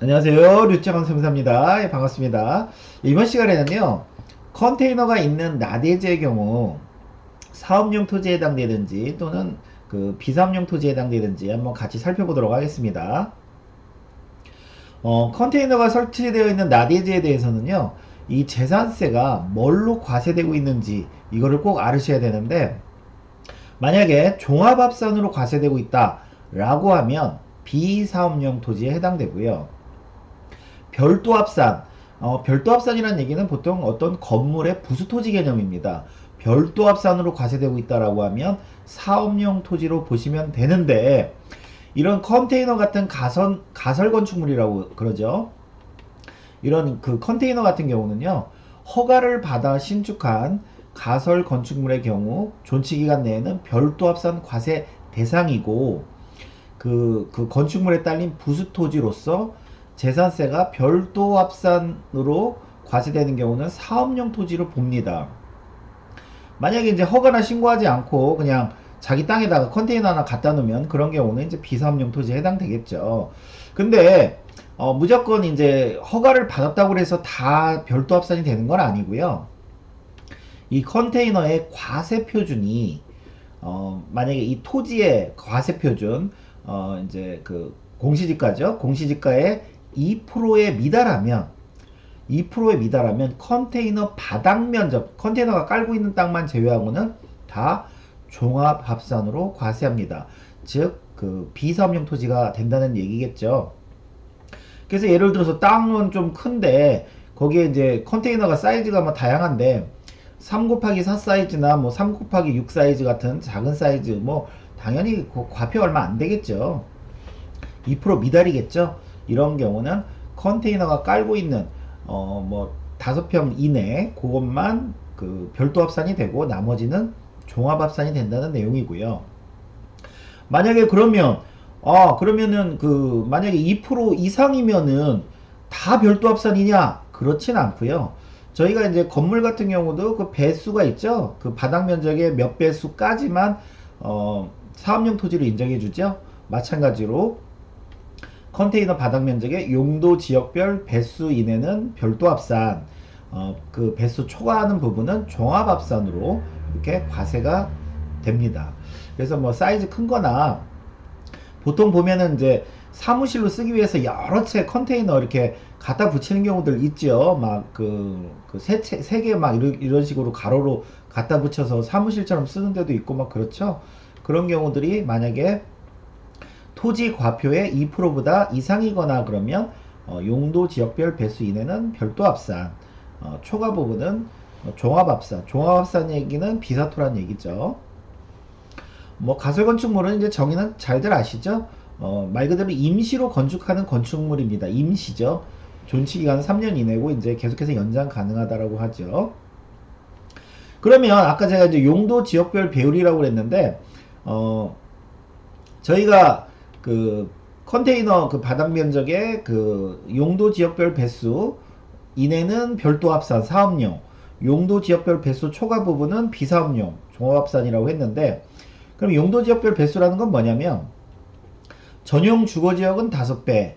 안녕하세요. 류짱원 세무사입니다. 예, 반갑습니다. 이번 시간에는요, 컨테이너가 있는 나대지의 경우 사업용 토지에 해당되는지 또는 그 비사업용 토지에 해당되는지 한번 같이 살펴보도록 하겠습니다. 컨테이너가 설치되어 있는 나대지에 대해서는요, 이 재산세가 뭘로 과세되고 있는지 이거를 꼭 알으셔야 되는데, 만약에 종합합산으로 과세되고 있다라고 하면 비사업용 토지에 해당되고요. 별도합산. 별도합산이라는 얘기는 보통 어떤 건물의 부수토지 개념입니다. 별도합산으로 과세되고 있다라고 하면 사업용 토지로 보시면 되는데, 이런 컨테이너 같은 가설 건축물이라고 그러죠. 이런 그 컨테이너 같은 경우는요, 허가를 받아 신축한 가설 건축물의 경우 존치 기간 내에는 별도합산 과세 대상이고, 그 건축물에 딸린 부수토지로서 재산세가 별도 합산으로 과세되는 경우는 사업용 토지로 봅니다. 만약에 이제 허가나 신고하지 않고 그냥 자기 땅에다가 컨테이너 하나 갖다 놓으면 그런 경우는 이제 비사업용 토지에 해당되겠죠. 근데 무조건 이제 허가를 받았다고 해서 다 별도 합산이 되는 건 아니고요. 이 컨테이너의 과세 표준이 만약에 이 토지의 과세 표준 이제 그 공시지가죠. 공시지가의 2%에 미달하면 2%에 미달하면 컨테이너 바닥 면적, 컨테이너가 깔고 있는 땅만 제외하고는 다 종합합산으로 과세합니다. 즉, 그 비사업용 토지가 된다는 얘기겠죠. 그래서 예를 들어서 땅은 좀 큰데 거기에 이제 컨테이너가 사이즈가 뭐 다양한데 3 곱하기 4 사이즈나 뭐 3 곱하기 6 사이즈 같은 작은 사이즈 뭐 당연히 그 과표 얼마 안 되겠죠. 2% 미달이겠죠. 이런 경우는 컨테이너가 깔고 있는 뭐 5평 이내 그것만 그 별도 합산이 되고 나머지는 종합 합산이 된다는 내용이고요. 만약에 그러면은 그 만약에 2% 이상이면은 다 별도 합산이냐? 그렇진 않고요. 저희가 이제 건물 같은 경우도 그 배수가 있죠. 그 바닥 면적의 몇 배수까지만 사업용 토지로 인정해 주죠. 마찬가지로 컨테이너 바닥 면적의 용도 지역별 배수 이내는 별도 합산, 그 배수 초과하는 부분은 종합 합산으로 이렇게 과세가 됩니다. 그래서 뭐 사이즈 큰 거나 보통 보면은 이제 사무실로 쓰기 위해서 여러 채 컨테이너 이렇게 갖다 붙이는 경우들 있죠. 막 세 개 막 이런 식으로 가로로 갖다 붙여서 사무실처럼 쓰는 데도 있고 막 그렇죠. 그런 경우들이 만약에 토지 과표의 2%보다 이상이거나 그러면 용도 지역별 배수 이내는 별도 합산, 초과 부분은 종합 합산. 종합 합산 얘기는 비사토란 얘기죠. 뭐 가설 건축물은 이제 정의는 잘들 아시죠? 말 그대로 임시로 건축하는 건축물입니다. 임시죠. 존치 기간은 3년 이내고 이제 계속해서 연장 가능하다라고 하죠. 그러면 아까 제가 이제 용도 지역별 배율이라고 그랬는데 저희가 그 컨테이너 그 바닥 면적의 그 용도 지역별 배수 이내는 별도 합산 사업용, 용도 지역별 배수 초과 부분은 비사업용 종합합산이라고 했는데, 그럼 용도 지역별 배수라는 건 뭐냐면 전용 주거지역은 5배,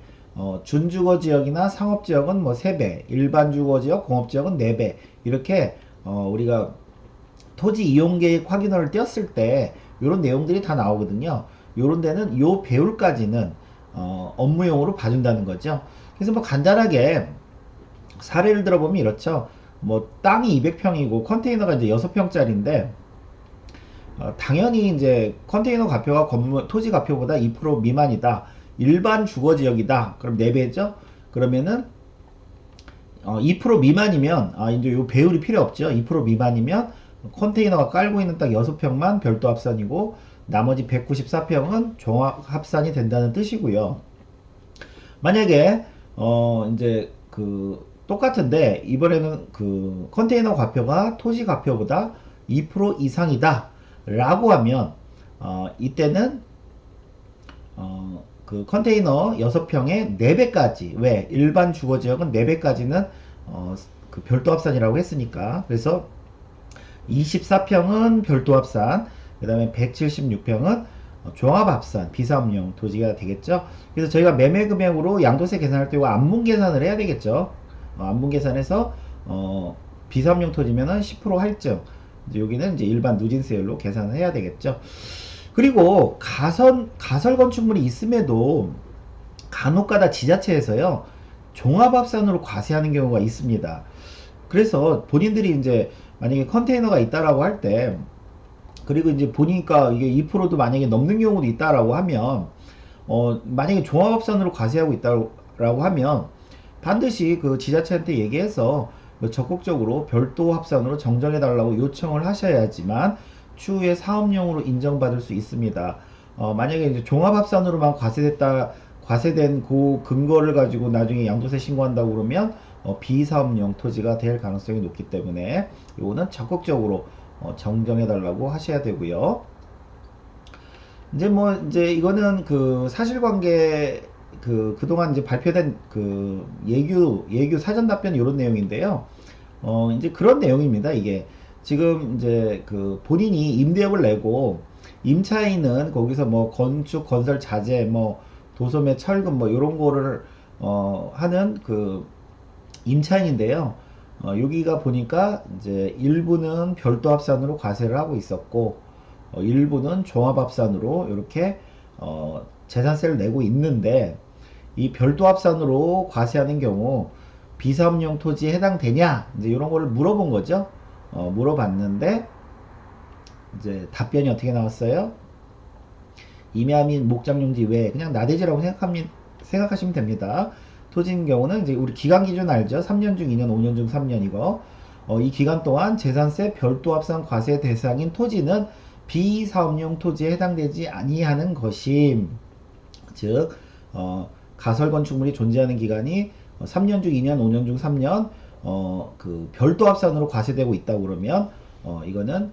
준주거지역이나 상업지역은 뭐 3배, 일반 주거지역, 공업지역은 4배, 이렇게 우리가 토지 이용계획 확인을 띄었을 때 이런 내용들이 다 나오거든요. 요런 데는 요 배율까지는 업무용으로 봐준다는 거죠. 그래서 뭐 간단하게 사례를 들어보면 이렇죠. 뭐 땅이 200평이고 컨테이너가 이제 6평짜리인데 당연히 이제 컨테이너 가표가 건물 토지 가표보다 2% 미만이다. 일반 주거 지역이다. 그럼 4배죠. 그러면은 2% 미만이면 이제 요 배율이 필요 없죠. 2% 미만이면 컨테이너가 깔고 있는 딱 6평만 별도 합산이고 나머지 194평은 종합 합산이 된다는 뜻이고요. 만약에 이제 그 똑같은데 이번에는 그 컨테이너 과표가 토지 과표보다 2% 이상이다 라고 하면 이때는 그 컨테이너 6평에 4배까지, 왜 일반 주거지역은 4배까지는 그 별도 합산이라고 했으니까, 그래서 24평은 별도 합산, 그 다음에 176평은 종합합산 비사업용 토지가 되겠죠. 그래서 저희가 매매 금액으로 양도세 계산할 때 이거 안분 계산을 해야 되겠죠. 안분 계산해서 비사업용 토지면은 10% 할증, 이제 여기는 이제 일반 누진세율로 계산을 해야 되겠죠. 그리고 가설 건축물이 있음에도 간혹가다 지자체에서요 종합합산으로 과세하는 경우가 있습니다. 그래서 본인들이 이제 만약에 컨테이너가 있다라고 할 때, 그리고 이제 보니까 이게 2%도 만약에 넘는 경우도 있다라고 하면, 만약에 종합합산으로 과세하고 있다라고 하면 반드시 그 지자체한테 얘기해서 적극적으로 별도 합산으로 정정해 달라고 요청을 하셔야지만 추후에 사업용으로 인정받을 수 있습니다. 만약에 이제 종합합산으로만 과세된 그 근거를 가지고 나중에 양도세 신고한다고 그러면 비사업용 토지가 될 가능성이 높기 때문에 이거는 적극적으로 정정해 달라고 하셔야 되고요. 이제 이거는 그 사실관계 그동안 이제 발표된 그 예규 사전 답변 이런 내용인데요. 이제 그런 내용입니다. 이게 지금 이제 그 본인이 임대업을 내고 임차인은 거기서 뭐 건축 건설 자재 뭐 도소매 철근 뭐 이런 거를 하는 그 임차인인데요. 여기가 보니까 이제 일부는 별도 합산으로 과세를 하고 있었고 일부는 종합 합산으로 이렇게 재산세를 내고 있는데, 이 별도 합산으로 과세하는 경우 비사업용 토지에 해당되냐 이제 이런 거를 물어본 거죠. 물어봤는데 이제 답변이 어떻게 나왔어요? 임야 및 목장용지 외에 그냥 나대지라고 생각하시면 됩니다. 토지인 경우는 이제 우리 기간 기준 알죠? 3년 중 2년, 5년 중 3년 이거. 이 기간 동안 재산세 별도 합산 과세 대상인 토지는 비사업용 토지에 해당되지 아니하는 것임. 즉, 가설 건축물이 존재하는 기간이 3년 중 2년, 5년 중 3년, 그 별도 합산으로 과세되고 있다고 그러면 이거는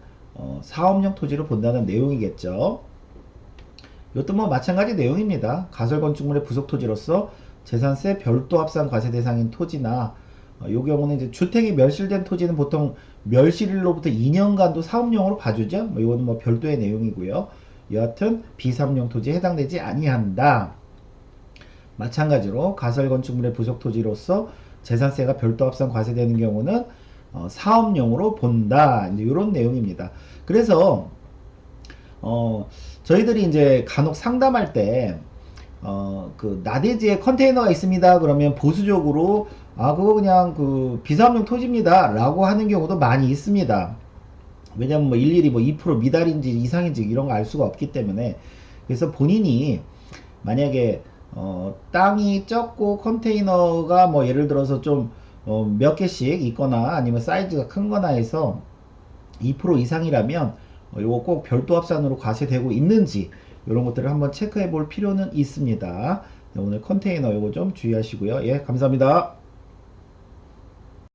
사업용 토지로 본다는 내용이겠죠. 이것도 뭐 마찬가지 내용입니다. 가설 건축물의 부속 토지로서 재산세 별도 합산 과세 대상인 토지나 요 경우는 이제 주택이 멸실된 토지는 보통 멸실일로부터 2년간도 사업용으로 봐주죠. 이거는 뭐 별도의 내용이고요. 여하튼 비사업용 토지에 해당되지 아니한다. 마찬가지로 가설 건축물의 부속 토지로서 재산세가 별도 합산 과세되는 경우는 사업용으로 본다. 이제 이런 내용입니다. 그래서 저희들이 이제 간혹 상담할 때 그 나대지에 컨테이너가 있습니다 그러면 보수적으로 그거 그냥 그 비사업용 토지입니다 라고 하는 경우도 많이 있습니다. 왜냐면 뭐 일일이 뭐 2% 미달인지 이상인지 이런 거 알 수가 없기 때문에. 그래서 본인이 만약에 땅이 적고 컨테이너가 뭐 예를 들어서 좀 몇 개씩 있거나 아니면 사이즈가 큰 거나 해서 2% 이상이라면 요거 꼭 별도 합산으로 과세되고 있는지 이런 것들을 한번 체크해 볼 필요는 있습니다. 오늘 컨테이너 요거 좀 주의하시고요. 예, 감사합니다.